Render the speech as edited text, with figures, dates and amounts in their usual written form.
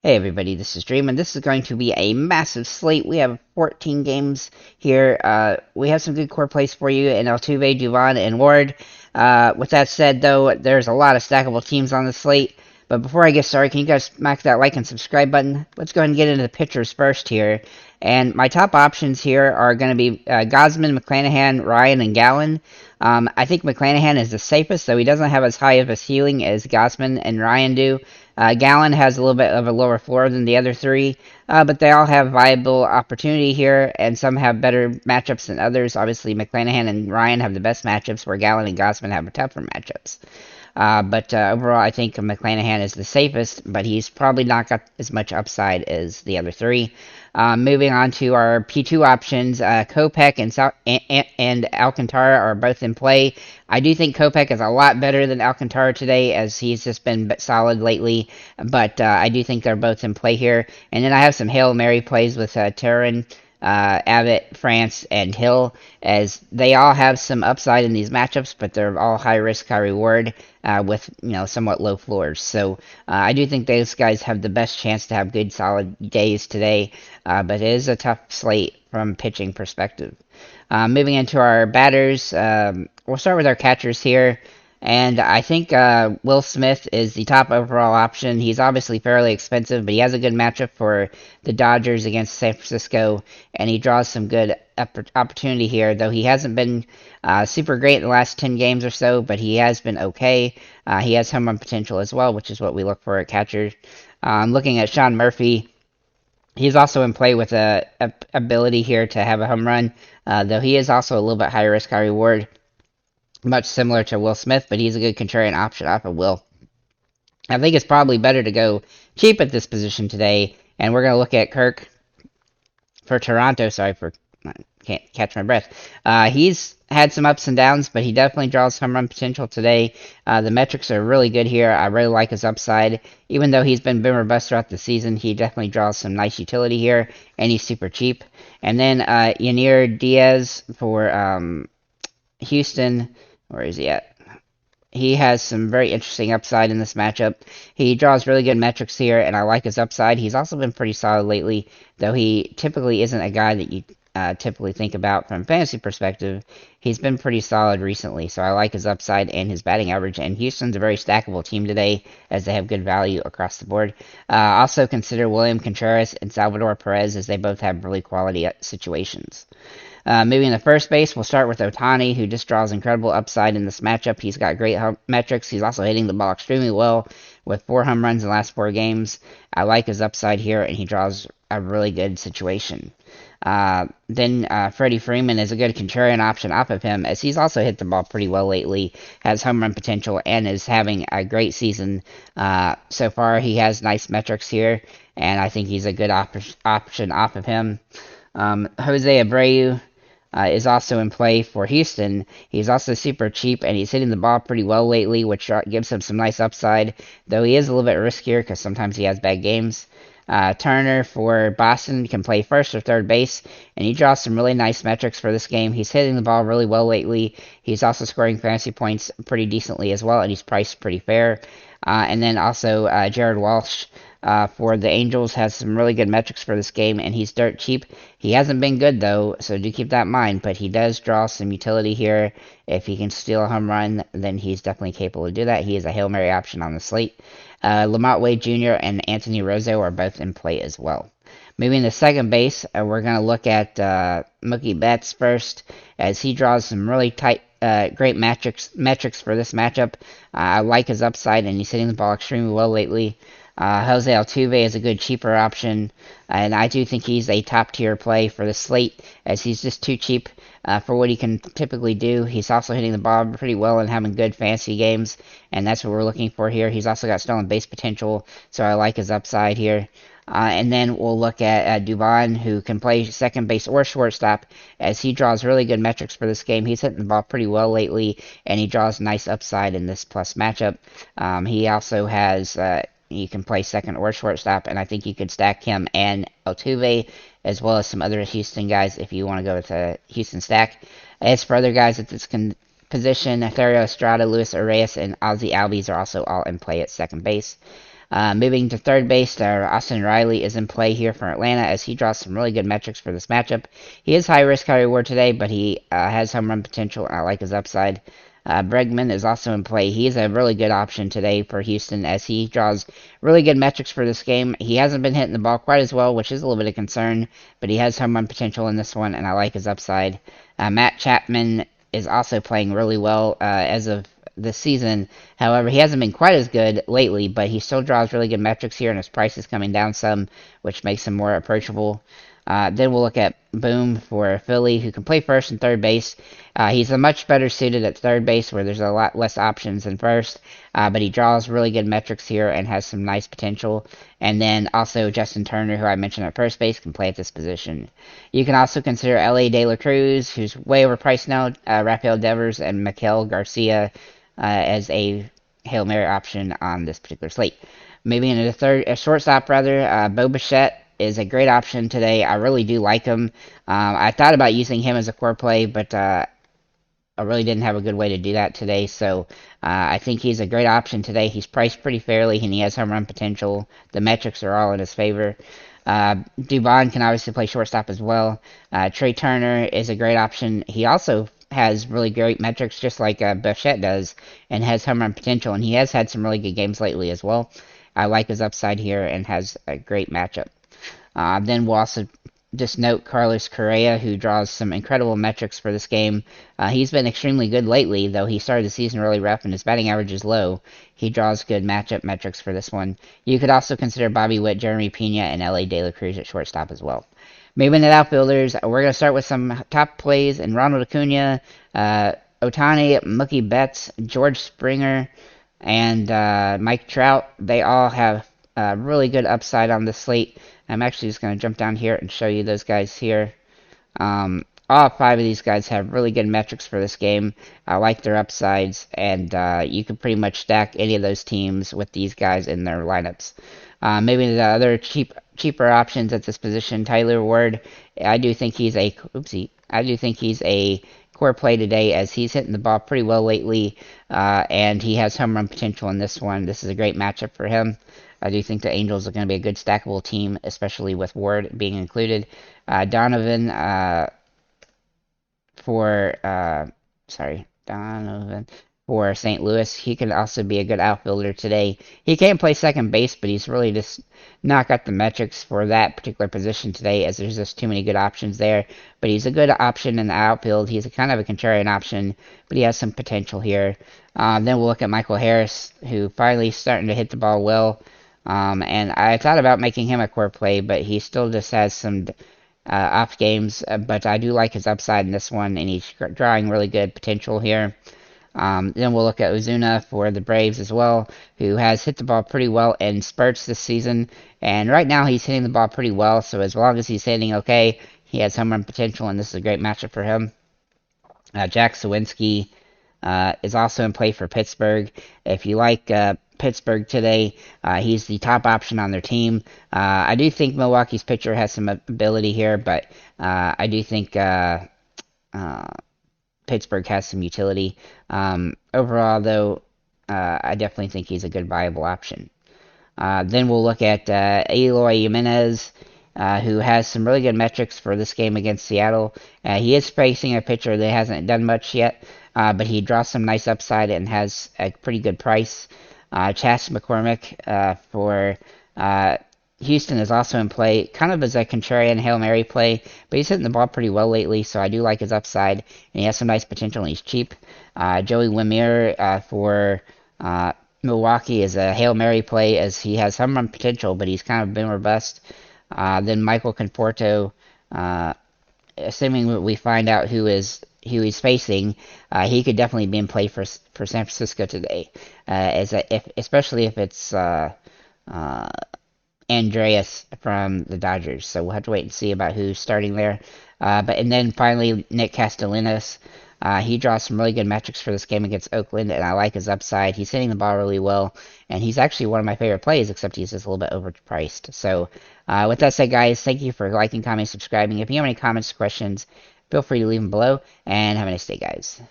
Hey everybody, this is Dream, and this is going to be a massive slate. We have 14 games here. We have some good core plays for you in Altuve, Duvon, and Ward. With that said, though, there's a lot of stackable teams on the slate. But before I get started, can you guys smack that like and subscribe button? Let's go ahead and get into the pitchers first here. And my top options here are going to be Gosman, McClanahan, Ryan, and Gallen. I think McClanahan is the safest, though he doesn't have as high of a ceiling as Gosman and Ryan do. Gallen has a little bit of a lower floor than the other three, but they all have viable opportunity here, and some have better matchups than others. Obviously, McClanahan and Ryan have the best matchups, where Gallen and Gosman have tougher matchups. But overall, I think McClanahan is the safest, but he's probably not got as much upside as the other three. Moving on to our P2 options, Kopech and Alcantara are both in play. I do think Kopech is a lot better than Alcantara today, as he's just been solid lately, but I do think they're both in play here. And then I have some Hail Mary plays with Terran, Abbott, France, and Hill, as they all have some upside in these matchups, but they're all high risk, high reward, with somewhat low floors. So I do think those guys have the best chance to have good, solid days today, but it is a tough slate from pitching perspective. Moving into our batters, we'll start with our catchers here. And I think Will Smith is the top overall option. He's obviously fairly expensive, but he has a good matchup for the Dodgers against San Francisco, and he draws some good opportunity here, though he hasn't been super great in the last 10 games or so, but he has been okay. He has home run potential as well, which is what we look for at catcher. Looking at Sean Murphy, he's also in play with a ability here to have a home run, though he is also a little bit higher risk, high reward, much similar to Will Smith, but he's a good contrarian option off of Will. I think it's probably better to go cheap at this position today, and we're going to look at Kirk for Toronto. Sorry for can't catch my breath. He's had some ups and downs, but he definitely draws home run potential today. The metrics are really good here. I really like his upside. Even though he's been or bust throughout the season, he definitely draws some nice utility here, and he's super cheap. And then Yanir Diaz for Houston. Where is he at? He has some very interesting upside in this matchup. He draws really good metrics here, and I like his upside. He's also been pretty solid lately, though he typically isn't a guy that you typically think about from a fantasy perspective. He's been pretty solid recently, so I like his upside and his batting average. And Houston's a very stackable team today, as they have good value across the board. Also consider William Contreras and Salvador Perez, as they both have really quality situations. Moving to first base, we'll start with Ohtani, who just draws incredible upside in this matchup. He's got great metrics. He's also hitting the ball extremely well with 4 home runs in the last 4 games. I like his upside here, and he draws a really good situation. Then Freddie Freeman is a good contrarian option off of him, as he's also hit the ball pretty well lately, has home run potential, and is having a great season. So far, he has nice metrics here, and I think he's a good option off of him. Jose Abreu is also in play for Houston. He's also super cheap, and he's hitting the ball pretty well lately, which gives him some nice upside, though he is a little bit riskier because sometimes he has bad games. Turner for Boston can play first or third base, and he draws some really nice metrics for this game. He's hitting the ball really well lately. He's also scoring fantasy points pretty decently as well, and he's priced pretty fair. And then also Jared Walsh for the Angels has some really good metrics for this game, and he's dirt cheap. He hasn't been good, though, so do keep that in mind, but he does draw some utility here. If he can steal a home run, then he's definitely capable to do that. He is a Hail Mary option on the slate. Lamont Wade Jr. and Anthony Rizzo are both in play as well. Moving to second base, we're going to look at Mookie Betts first, as he draws some really tight, great metrics for this matchup. I like his upside, and he's hitting the ball extremely well lately. Jose Altuve is a good cheaper option, and I do think he's a top tier play for the slate, as he's just too cheap for what he can typically do. He's also hitting the ball pretty well and having good fantasy games, and that's what we're looking for here. He's also got stolen base potential, so I like his upside here. And then we'll look at Dubon, who can play second base or shortstop, as he draws really good metrics for this game. He's hitting the ball pretty well lately, and he draws nice upside in this plus matchup. He also has you can play second or shortstop, and I think you could stack him and Altuve, as well as some other Houston guys if you want to go with a Houston stack. As for other guys at this position, Thairo Estrada, Luis Arias, and Ozzy Albies are also all in play at second base. Moving to third base, Austin Riley is in play here for Atlanta as he draws some really good metrics for this matchup. He is high risk, high reward today, but he has home run potential. I like his upside. Bregman is also in play. He is a really good option today for Houston as he draws really good metrics for this game. He hasn't been hitting the ball quite as well, which is a little bit of concern, but he has home run potential in this one, and I like his upside. Matt Chapman is also playing really well as of this season. However, he hasn't been quite as good lately, but he still draws really good metrics here, and his price is coming down some, which makes him more approachable. Then we'll look at Boom for Philly, who can play first and third base. He's a much better suited at third base, where there's a lot less options than first, but he draws really good metrics here and has some nice potential. And then also Justin Turner, who I mentioned at first base, can play at this position. You can also consider L.A. De La Cruz, who's way overpriced now, Rafael Devers, and Miguel Garcia as a Hail Mary option on this particular slate. Maybe in a shortstop rather, Bo Bichette is a great option today. I really do like him. I thought about using him as a core play, but I really didn't have a good way to do that today. So I think he's a great option today. He's priced pretty fairly, and he has home run potential. The metrics are all in his favor. Dubon can obviously play shortstop as well. Trey Turner is a great option. He also has really great metrics, just like Bichette does, and has home run potential. And he has had some really good games lately as well. I like his upside here and has a great matchup. Then we'll also just note Carlos Correa, who draws some incredible metrics for this game. He's been extremely good lately, though he started the season really rough and his batting average is low. He draws good matchup metrics for this one. You could also consider Bobby Witt, Jeremy Pena, and L.A. De La Cruz at shortstop as well. Moving to outfielders, we're going to start with some top plays in Ronald Acuna, Ohtani, Mookie Betts, George Springer, and Mike Trout. They all have really good upside on this slate. I'm actually just going to jump down here and show you those guys here. All five of these guys have really good metrics for this game. I like their upsides, and you can pretty much stack any of those teams with these guys in their lineups. Maybe the other cheaper options at this position, Tyler Ward. I do think he's a core play today, as he's hitting the ball pretty well lately, and he has home run potential in this one. This is a great matchup for him. I do think the Angels are going to be a good stackable team, especially with Ward being included. Donovan for St. Louis. He can also be a good outfielder today. He can't play second base, but he's really just not got the metrics for that particular position today, as there's just too many good options there. But he's a good option in the outfield. He's a kind of a contrarian option, but he has some potential here. Then we'll look at Michael Harris, who finally starting to hit the ball well. And I thought about making him a core play, but he still just has some off games. But I do like his upside in this one, and he's drawing really good potential here. Then we'll look at Ozuna for the Braves as well, who has hit the ball pretty well in spurts this season. And right now he's hitting the ball pretty well, so as long as he's hitting okay, he has home run potential, and this is a great matchup for him. Jack Sawinski is also in play for Pittsburgh. If you like Pittsburgh today, he's the top option on their team. I do think Milwaukee's pitcher has some ability here, but I do think Pittsburgh has some utility. Overall, though, I definitely think he's a good viable option. Then we'll look at Eloy Jimenez, who has some really good metrics for this game against Seattle. He is facing a pitcher that hasn't done much yet, but he draws some nice upside and has a pretty good price. Chas McCormick for Houston is also in play, kind of as a contrarian Hail Mary play, but he's hitting the ball pretty well lately, so I do like his upside, and he has some nice potential, and he's cheap. Joey Wimmer for Milwaukee is a Hail Mary play, as he has home run potential, but he's kind of been robust. Then Michael Conforto, assuming we find out who he's facing, he could definitely be in play for San Francisco today, especially if it's Andreas from the Dodgers. So we'll have to wait and see about who's starting there. And then finally, Nick Castellanos. He draws some really good metrics for this game against Oakland, and I like his upside. He's hitting the ball really well, and he's actually one of my favorite plays, except he's just a little bit overpriced. So with that said, guys, thank you for liking, commenting, subscribing. If you have any comments or questions, feel free to leave them below, and have a nice day, guys.